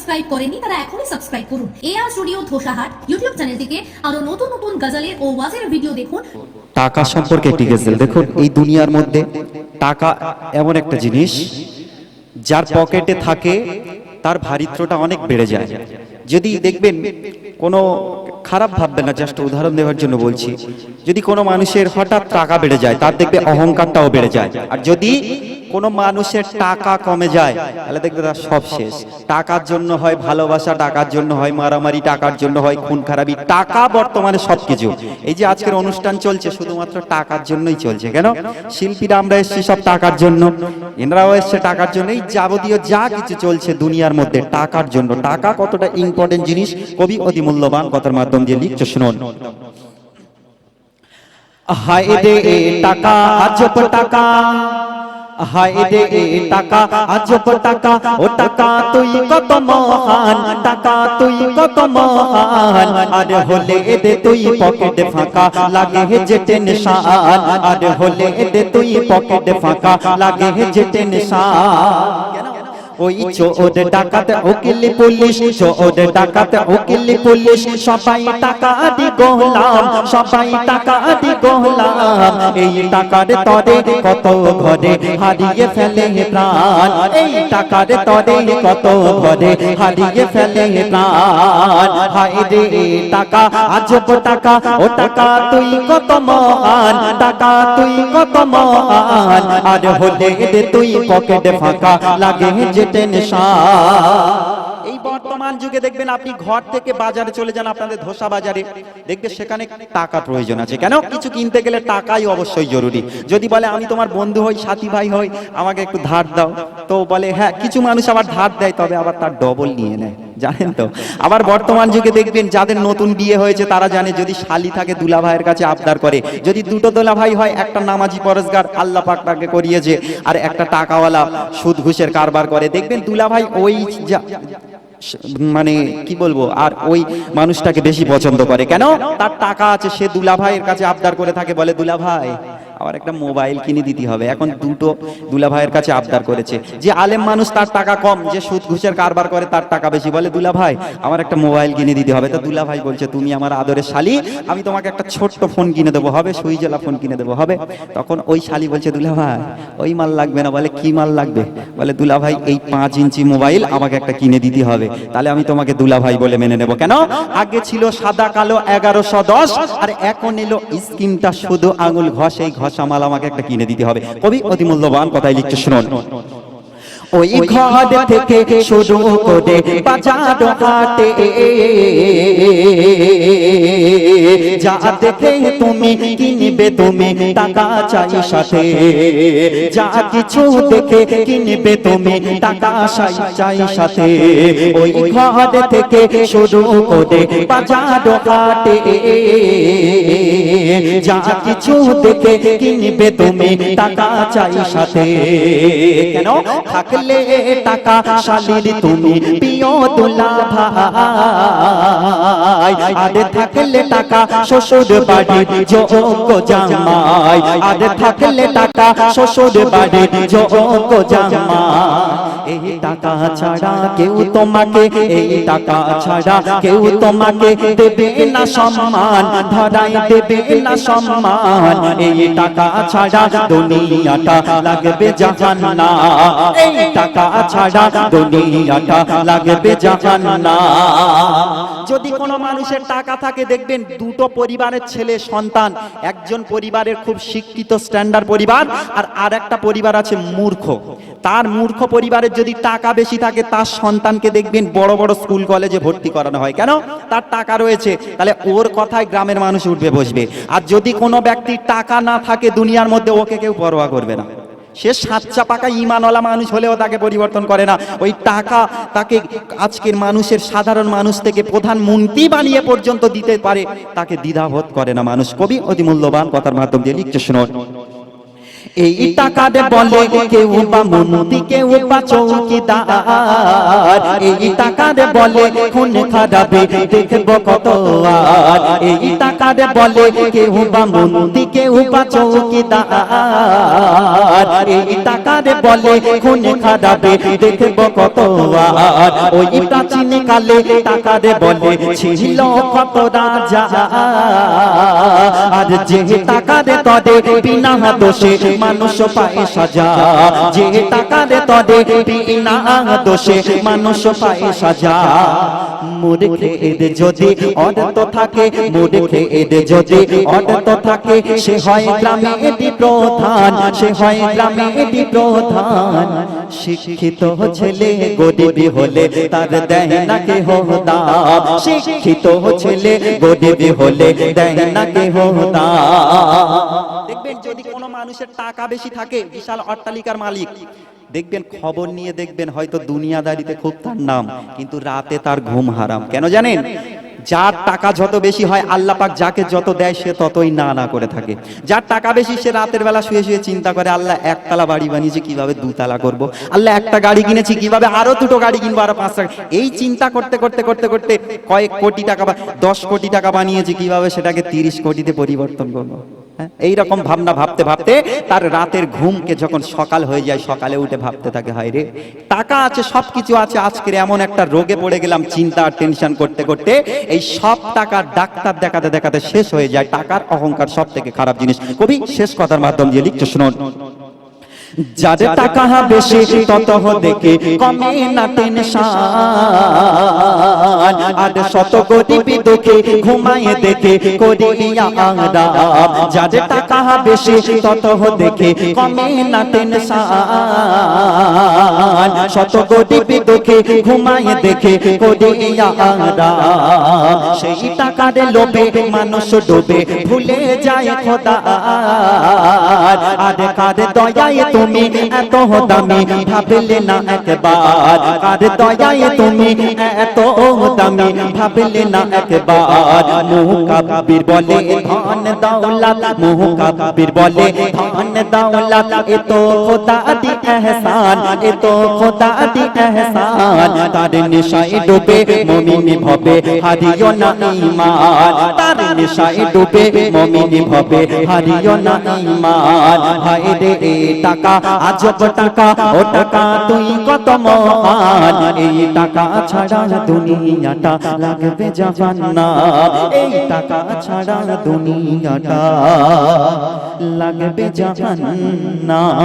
Subscribe করেনি তারা এখনই সাবস্ক্রাইব করুন। এআর স্টুডিও ধোসাহাট ইউটিউব চ্যানেলটিকে আরো নতুন নতুন গজলের ও ওয়াজের ভিডিও দেখুন। টাকা সম্পর্কে একটি গজল দেখুন। এই দুনিয়ার মধ্যে টাকা এমন একটা জিনিস যার পকেটে থাকে তার ভারিত্রটা অনেক বেড়ে যায়। যদি দেখবেন কোনো খারাপ ভাববেন না, জাস্ট উদাহরণ দেওয়ার জন্য বলছি, যদি কোনো মানুষের হঠাৎ টাকা বেড়ে যায় তার দেখবে অহংকারটাও বেড়ে যায়। আর যদি কোনো মানুষের টাকা কমে যায় তাহলে দেখবে তার সব শেষ। টাকার জন্য হয় ভালোবাসা, টাকার জন্য হয় মারামারি, টাকার জন্য হয় খুন খারাপি। টাকা বর্তমানে সবকিছু। এই যে আজকের অনুষ্ঠান চলছে শুধুমাত্র টাকার জন্যই চলছে। কেন? শিল্পীরা আমরা এসেছি সব টাকার জন্য, এনারাও এসছে টাকার জন্য। এই যাবতীয় যা কিছু চলছে দুনিয়ার মধ্যে টাকার জন্য। টাকা কতটা ইম্পর্টেন্ট জিনিস কবি অতি মূল্যবান কথার মাধ্যম দিয়ে লিখছে, শুনুন। হায় রে টাকা, আজব টাকা, হায় রে টাকা, আজব টাকা, ও টাকা তুই কত মহান, টাকা তুই কত মহান। আরে হলে দে তুই পকেটে ফাঁকা, লাগে যে টেনশন। আরে হলে দে তুই পকেটে ফাঁকা, লাগে যে টেনশন। ওই চোর ডাকাত উকিল পুলিশ, চোর ডাকাত উকিল পুলিশ সবাই টাকা দি গোলাম, সবাই টাকা দি গোলাম। এই টাকার তরে কত ঘরে হারিয়ে ফেলে প্রাণ, এই টাকার তরে কত ঘরে হারিয়ে ফেলে প্রাণ। হায় রে টাকা, আজব টাকা, ও টাকা তুই কত মহান, টাকা তুই কত মহান। আর হলে দে তুই পকেটে ফাঁকা, লাগে যে এই বর্তমান যুগে দেখবেন আপনি ঘর থেকে বাজারে চলে যান, আপনাদের ধোসা বাজারে দেখবেন সেখানে টাকা প্রয়োজন আছে। কেন? কিছু কিনতে গেলে টাকাই অবশ্যই জরুরি। যদি বলে আমি তোমার বন্ধু হই, সাথী ভাই হই, আমাকে একটু ধার দাও, তো বলে হ্যাঁ, কিছু মানুষ আবার ধার দেয়, তবে আবার তার ডবল নিয়ে নেয়, জানেন তো। আবার বর্তমান যুগে দেখবেন যাদের নতুন বিয়ে হয়েছে তারা জানে, যদি শালি থাকে দুলা ভাইয়ের কাছে আবদার করে। যদি দুটো দুলা ভাই হয়, একটা নামাজি পরেশগার আল্লাহ পাক তাকে করিয়েছে, আর একটা টাকাওয়ালা সুদ ঘুষের কারবার করে, দেখবেন দুলা ভাই ওই মানে কি বলবো, আর ওই মানুষটাকে বেশি পছন্দ করে। কেন? তার টাকা আছে, সে দুলা ভাইয়ের কাছে আবদার করে থাকে, বলে দুলা ভাই আবার একটা মোবাইল কিনে দিতে হবে। এখন দুটো দুলা ভাইয়ের কাছে আবদার করেছে। যে আলেম মানুষ তার টাকা কম, যে সুদ ঘুষের কারবার করে তার টাকা বেশি, বলে দুলা ভাই আমার একটা মোবাইল কিনে দিতে হবে। তো দুলা ভাই বলছে তুমি আমার আদরের শালি, আমি তোমাকে একটা ছোট্ট ফোন কিনে দেবো, হবে সুইজলা ফোন কিনে দেবো, হবে। তখন ওই শালি বলছে দুলা ভাই ওই মাল লাগবে না। বলে কি মাল লাগবে? বলে দুলা ভাই এই 5 ইঞ্চি মোবাইল আমাকে একটা কিনে দিতে হবে, তাহলে আমি তোমাকে দুলা ভাই বলে মেনে নেব। কেন? আগে ছিল সাদা কালো 1110, আর এখন এলো স্ক্রিনটা শুধু আঙুল ঘষ, এই ঘষামাল আমাকে একটা কিনে দিতে হবে। কবি অতি মূল্যবান কথাই লিখছে, শুনুন। ওই ঘর থেকে শুরু করে বাজার হাটে যা দেখে তুমি কিনবে, তুমি টাকা চাই সাথে। যা কিছু দেখে কিনবে তুমি টাকা চাই সাথে। ওই ঘর থেকে শুরু করে বাজার হাটে যা কিছু দেখে কিনবে তুমি টাকা চাই সাথে। কেন? থাকলে টাকা শালীর তুমি প্রিয় দুলা ভাই, আরে থাকলে টাকা শ্বশুর বাড়ির যোগ্য জামাই, আরে থাকলে টাকা শ্বশুর বাড়ির যোগ্য জামাই। এই টাকা ছাড়া কেউ তোমাকে, এই টাকা ছাড়া কেউ তোমাকে দেবে না সম্মান, ধরাই দেবে না সম্মান। এই টাকা ছাড়া দুনিয়াটা লাগবে জাহান্নাম, এই টাকা ছাড়া দুনিয়াটা লাগবে জাহান্নাম। যদি কোনো মানুষের টাকা থাকে দেখবেন দুটো পরিবারের ছেলে সন্তান, একজন পরিবারের খুব শিক্ষিত স্ট্যান্ডার্ড পরিবার, আর আরেকটা পরিবার আছে মূর্খ। তার মূর্খ পরিবারের যদি টাকা বেশি থাকে তার সন্তানকে দেখবেন বড় বড় স্কুল কলেজে ভর্তি করানো হয়। কেন? তার টাকা রয়েছে, তাহলে ওর কথায় গ্রামের মানুষ উঠবে বসবে। আর যদি কোনো ব্যক্তির টাকা না থাকে দুনিয়ার মধ্যে, ওকে কেউ পরোয়া করবে না। সে সাচ্চা পাকা ইমানওয়ালা মানুষ হলেও তাকে পরিবর্তন করে না। ওই টাকা তাকে আজকের মানুষের সাধারণ মানুষ থেকে প্রধানমন্ত্রী বানিয়ে পর্যন্ত দিতে পারে, তাকে দ্বিধাবোধ করে না মানুষ। কবি অতি মূল্যবান কথার মাধ্যম দিয়ে লিখছে, শুনুন। এই টাকার বলে কেউ বা মন্ত্রী কেউ বা চৌকিদার, এই টাকার বলে খুন খারাপে দেখব কত আর, এই টাকার বলে কেউ বা মন্ত্রী কেউ বা চৌকিদার, এই টাকার বলে খুন খারাপে দেখব কত আর। ওই প্রাচীন কালে টাকার বলে ছিল কত রাজা, আর যে টাকার তরে বিনা দোষে মানুষ পায় সাজা, যে টাকার তরে বিনা দোষে মানুষ পায় সাজা। মূর্খের যদি অর্থ থাকে, মূর্খের যদি অর্থ থাকে, সে হয় গ্রামের প্রধান, সে হয় গ্রামের প্রধান। শিক্ষিত ছেলে গরিব হলে তার দেয় না কেহ দাম, শিক্ষিত ছেলে গরিব হলে দেয় না কেহ দাম। দেখবেন যদি কোনো মানুষের টাকা বেশি থাকে, বিশাল অট্টালিকার মালিক, দেখবেন খবর নিয়ে দেখবেন হয়তো দুনিয়াদারিতে খুব তার নাম, কিন্তু রাতে তার ঘুম হারাম। কেন জানেন? যার টাকা যত বেশি হয় আল্লাহ পাক যাকে যত দেয় সে ততই না না করে থাকে। যার টাকা বেশি সে রাতের বেলা শুয়ে শুয়ে চিন্তা করে, আল্লাহ একতলা বাড়ি বানিয়েছি কিভাবে দুতলা করব, আল্লাহ একটা গাড়ি কিনেছি কিভাবে আরো দুটো গাড়ি কিনবো, আরো 5টা। এই চিন্তা করতে করতে করতে করতে কয়েক কোটি টাকা বা 10 কোটি টাকা বানিয়েছি কিভাবে সেটাকে 30 কোটিতে পরিবর্তন করবো। এই রকম ভাবনা ভাবতে ভাবতে তার রাতের ঘুমকে যখন সকাল হয়ে যায়, সকালে উঠে ভাবতে থাকে, হায় রে টাকা আছে সবকিছু আছে, আজকের এমন একটা রোগে পড়ে গেলাম চিন্তা আর টেনশন করতে করতে, এই সব টাকার ডাক্তার দেখাতে দেখাতে শেষ হয়ে যায়। টাকার অহংকার সব থেকে খারাপ জিনিস। কবি শেষ কথার মাধ্যম দিয়ে লিখছে, শুনুন। যার টাকা বেশি তত দেখে কমে না টেনশন, আর শত গরিব দুঃখে ঘুমায় দেখে করিয়া আরাম। যার টাকা বেশি তত দেখে কমে না টেনশন, শত গরিব দুঃখে ঘুমায় দেখে করিয়া আরাম। সেই টাকার লোভে মানুষ ডুবে ভুলে যায় খোদা, আর কার দয়ায় তুমি এত দামি ভাবলে না একবার, কার দয়ায় তুমি এত দামি ভাবলে না একবার। মুকাব্বির বলে ধন দৌলত, মুকাব্বির বলে ধন দৌলত, এ তো খোদা দি এহসান, এ তো খোদা দি এহসান। তার নেশায় ডুবে মুমিন ভবে হারিও না ঈমান, তার নেশায় ডুবে মুমিন ভবে হারিও না ঈমান। হায় রে টাকা আজব টাকা, ও টাকা তুই কত মহান, এই টাকা ছাড়া দুনিয়াটা লাগবে জাহান্নাম, এই টাকা ছাড়া দুনিয়াটা লাগবে জাহান্নাম।